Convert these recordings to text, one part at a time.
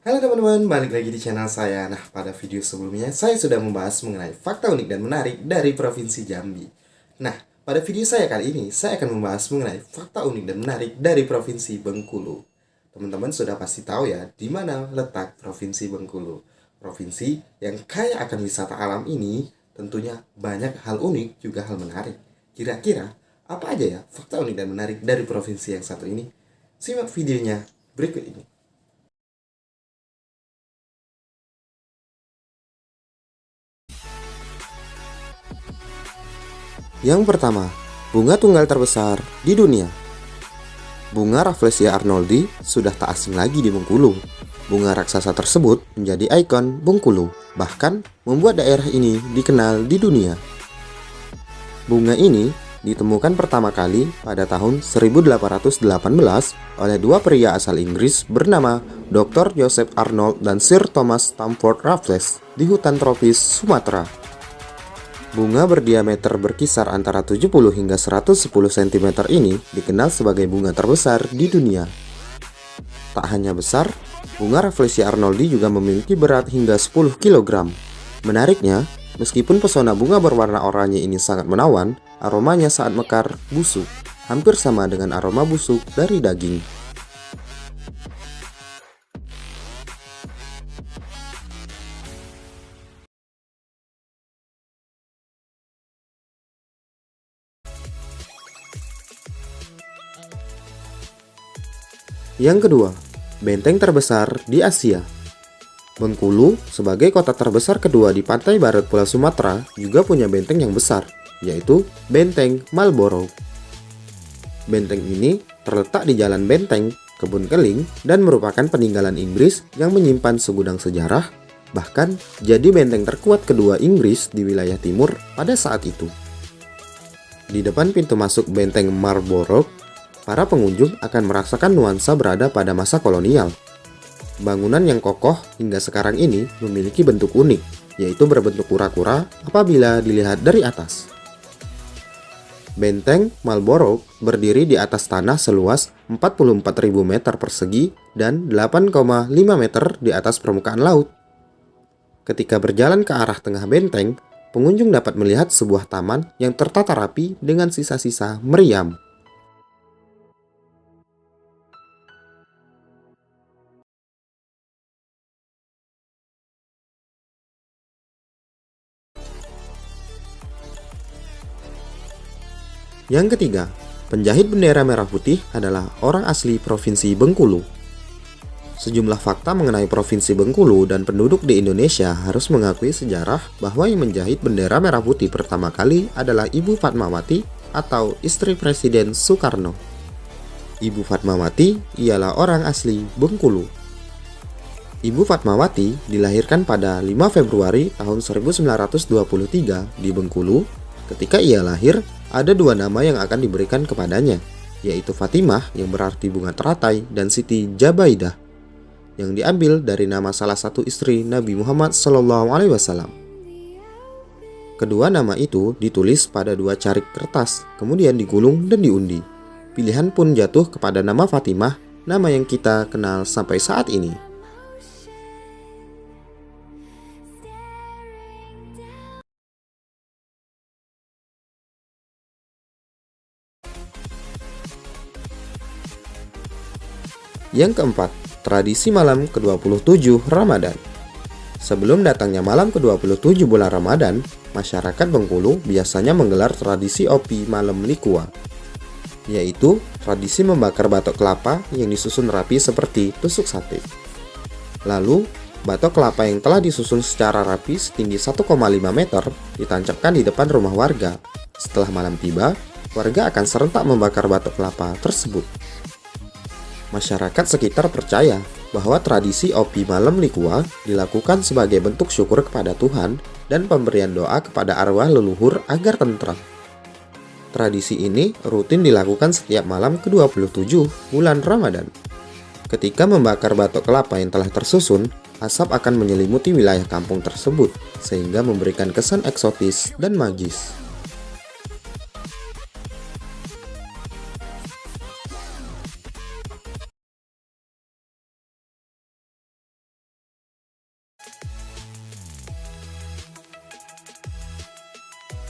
Halo teman-teman, balik lagi di channel saya. Nah, pada video sebelumnya saya sudah membahas mengenai fakta unik dan menarik dari Provinsi Jambi. Nah, pada video saya kali ini, saya akan membahas mengenai fakta unik dan menarik dari Provinsi Bengkulu. Teman-teman sudah pasti tahu ya, di mana letak Provinsi Bengkulu. Provinsi yang kaya akan wisata alam ini, tentunya banyak hal unik juga hal menarik. Kira-kira, apa aja ya fakta unik dan menarik dari provinsi yang satu ini? Simak videonya berikut ini. Yang pertama, bunga tunggal terbesar di dunia. Bunga Rafflesia arnoldi sudah tak asing lagi di Bengkulu. Bunga raksasa tersebut menjadi ikon Bengkulu, bahkan membuat daerah ini dikenal di dunia. Bunga ini ditemukan pertama kali pada tahun 1818 oleh dua pria asal Inggris bernama Dr. Joseph Arnold dan Sir Thomas Stamford Raffles di hutan tropis Sumatera. Bunga berdiameter berkisar antara 70 hingga 110 cm ini dikenal sebagai bunga terbesar di dunia. Tak hanya besar, bunga Rafflesia arnoldi juga memiliki berat hingga 10 kg. Menariknya, meskipun pesona bunga berwarna oranye ini sangat menawan, aromanya saat mekar busuk, hampir sama dengan aroma busuk dari daging. Yang kedua, benteng terbesar di Asia. Bengkulu, sebagai kota terbesar kedua di pantai barat Pulau Sumatera, juga punya benteng yang besar, yaitu Benteng Marlborough. Benteng ini terletak di Jalan Benteng, Kebun Keling, dan merupakan peninggalan Inggris yang menyimpan segudang sejarah, bahkan jadi benteng terkuat kedua Inggris di wilayah timur pada saat itu. Di depan pintu masuk Benteng Marlborough, para pengunjung akan merasakan nuansa berada pada masa kolonial. Bangunan yang kokoh hingga sekarang ini memiliki bentuk unik, yaitu berbentuk kura-kura apabila dilihat dari atas. Benteng Marlborough berdiri di atas tanah seluas 44.000 meter persegi dan 8,5 meter di atas permukaan laut. Ketika berjalan ke arah tengah benteng, pengunjung dapat melihat sebuah taman yang tertata rapi dengan sisa-sisa meriam. Yang ketiga, penjahit bendera merah putih adalah orang asli Provinsi Bengkulu. Sejumlah fakta mengenai Provinsi Bengkulu dan penduduk di Indonesia harus mengakui sejarah bahwa yang menjahit bendera merah putih pertama kali adalah Ibu Fatmawati atau istri Presiden Soekarno. Ibu Fatmawati ialah orang asli Bengkulu. Ibu Fatmawati dilahirkan pada 5 Februari tahun 1923 di Bengkulu. Ketika ia lahir, ada dua nama yang akan diberikan kepadanya, yaitu Fatimah yang berarti bunga teratai dan Siti Jabaidah yang diambil dari nama salah satu istri Nabi Muhammad SAW. Kedua nama itu ditulis pada dua carik kertas, kemudian digulung dan diundi. Pilihan pun jatuh kepada nama Fatimah, nama yang kita kenal sampai saat ini. Yang keempat, tradisi malam ke-27 Ramadan. Sebelum datangnya malam ke-27 bulan Ramadan, masyarakat Bengkulu biasanya menggelar tradisi opi malam likua, yaitu tradisi membakar batok kelapa yang disusun rapi seperti tusuk sate. Lalu, batok kelapa yang telah disusun secara rapi setinggi 1,5 meter ditancapkan di depan rumah warga. Setelah malam tiba, warga akan serentak membakar batok kelapa tersebut. Masyarakat sekitar percaya bahwa tradisi opi malam likua dilakukan sebagai bentuk syukur kepada Tuhan dan pemberian doa kepada arwah leluhur agar tentram. Tradisi ini rutin dilakukan setiap malam ke-27 bulan Ramadan. Ketika membakar batok kelapa yang telah tersusun, asap akan menyelimuti wilayah kampung tersebut, sehingga memberikan kesan eksotis dan magis.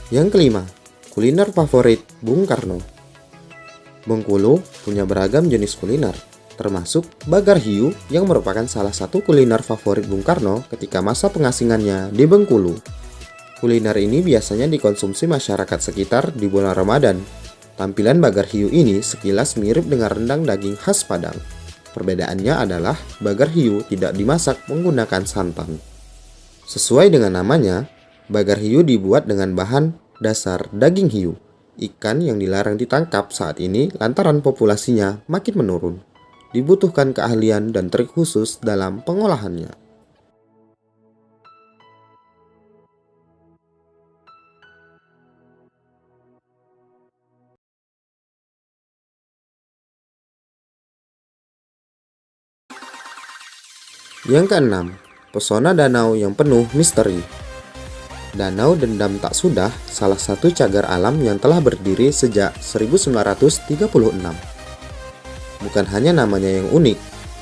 Yang kelima, kuliner favorit Bung Karno. Bengkulu punya beragam jenis kuliner, termasuk bagar hiu yang merupakan salah satu kuliner favorit Bung Karno ketika masa pengasingannya di Bengkulu. Kuliner ini biasanya dikonsumsi masyarakat sekitar di bulan Ramadan. Tampilan bagar hiu ini sekilas mirip dengan rendang daging khas Padang. Perbedaannya adalah bagar hiu tidak dimasak menggunakan santan. Sesuai dengan namanya, bagar hiu dibuat dengan bahan dasar daging hiu, ikan yang dilarang ditangkap saat ini lantaran populasinya makin menurun. Dibutuhkan keahlian dan trik khusus dalam pengolahannya. Yang keenam, pesona danau yang penuh misteri. Danau Dendam Tak Sudah salah satu cagar alam yang telah berdiri sejak 1936. Bukan hanya namanya yang unik,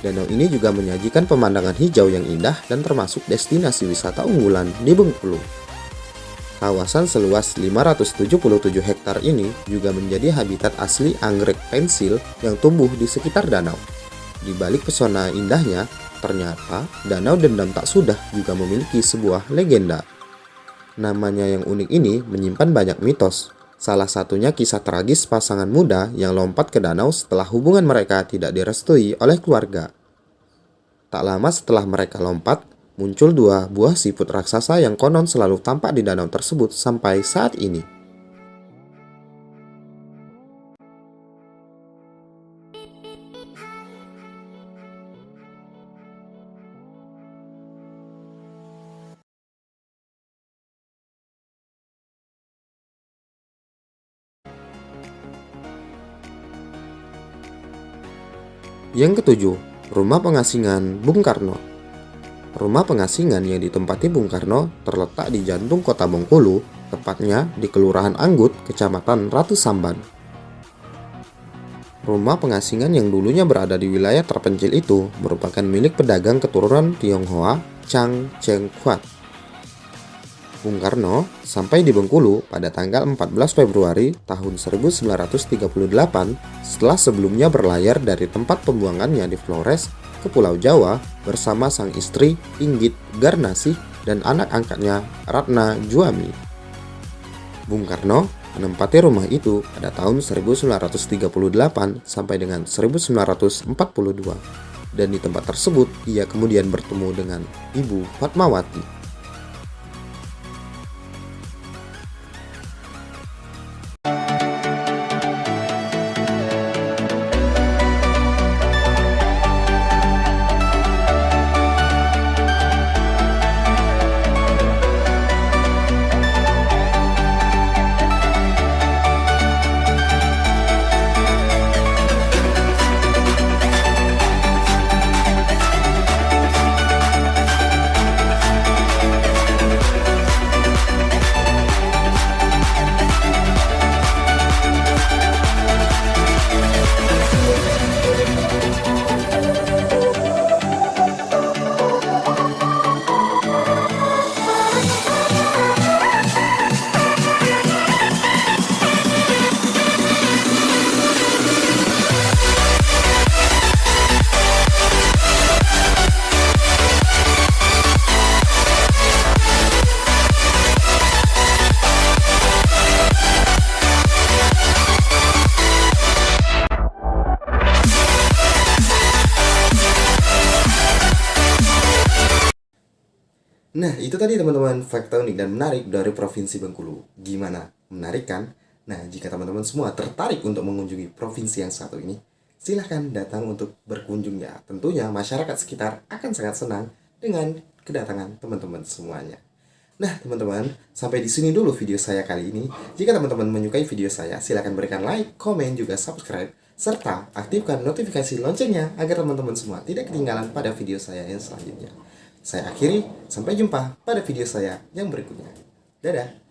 danau ini juga menyajikan pemandangan hijau yang indah dan termasuk destinasi wisata unggulan di Bengkulu. Kawasan seluas 577 hektar ini juga menjadi habitat asli anggrek pensil yang tumbuh di sekitar danau. Di balik pesona indahnya, ternyata Danau Dendam Tak Sudah juga memiliki sebuah legenda. Namanya yang unik ini menyimpan banyak mitos. Salah satunya kisah tragis pasangan muda yang lompat ke danau setelah hubungan mereka tidak direstui oleh keluarga. Tak lama setelah mereka lompat, muncul dua buah siput raksasa yang konon selalu tampak di danau tersebut sampai saat ini. Yang ketujuh, Rumah Pengasingan Bung Karno. Rumah pengasingan yang ditempati Bung Karno terletak di jantung kota Bengkulu, tepatnya di Kelurahan Anggut, Kecamatan Ratu Samban. Rumah pengasingan yang dulunya berada di wilayah terpencil itu merupakan milik pedagang keturunan Tionghoa Chang Cheng Kuat. Bung Karno sampai di Bengkulu pada tanggal 14 Februari tahun 1938 setelah sebelumnya berlayar dari tempat pembuangannya di Flores ke Pulau Jawa bersama sang istri Inggit Garnasih dan anak angkatnya Ratna Juami. Bung Karno menempati rumah itu pada tahun 1938 sampai dengan 1942 dan di tempat tersebut ia kemudian bertemu dengan Ibu Fatmawati. Nah, itu tadi teman-teman fakta unik dan menarik dari Provinsi Bengkulu. Gimana? Menarik kan? Nah, jika teman-teman semua tertarik untuk mengunjungi provinsi yang satu ini, silahkan datang untuk berkunjung ya. Tentunya masyarakat sekitar akan sangat senang dengan kedatangan teman-teman semuanya. Nah, teman-teman, sampai di sini dulu video saya kali ini. Jika teman-teman menyukai video saya, silahkan berikan like, komen, juga subscribe, serta aktifkan notifikasi loncengnya agar teman-teman semua tidak ketinggalan pada video saya yang selanjutnya. Saya akhiri, sampai jumpa pada video saya yang berikutnya. Dadah!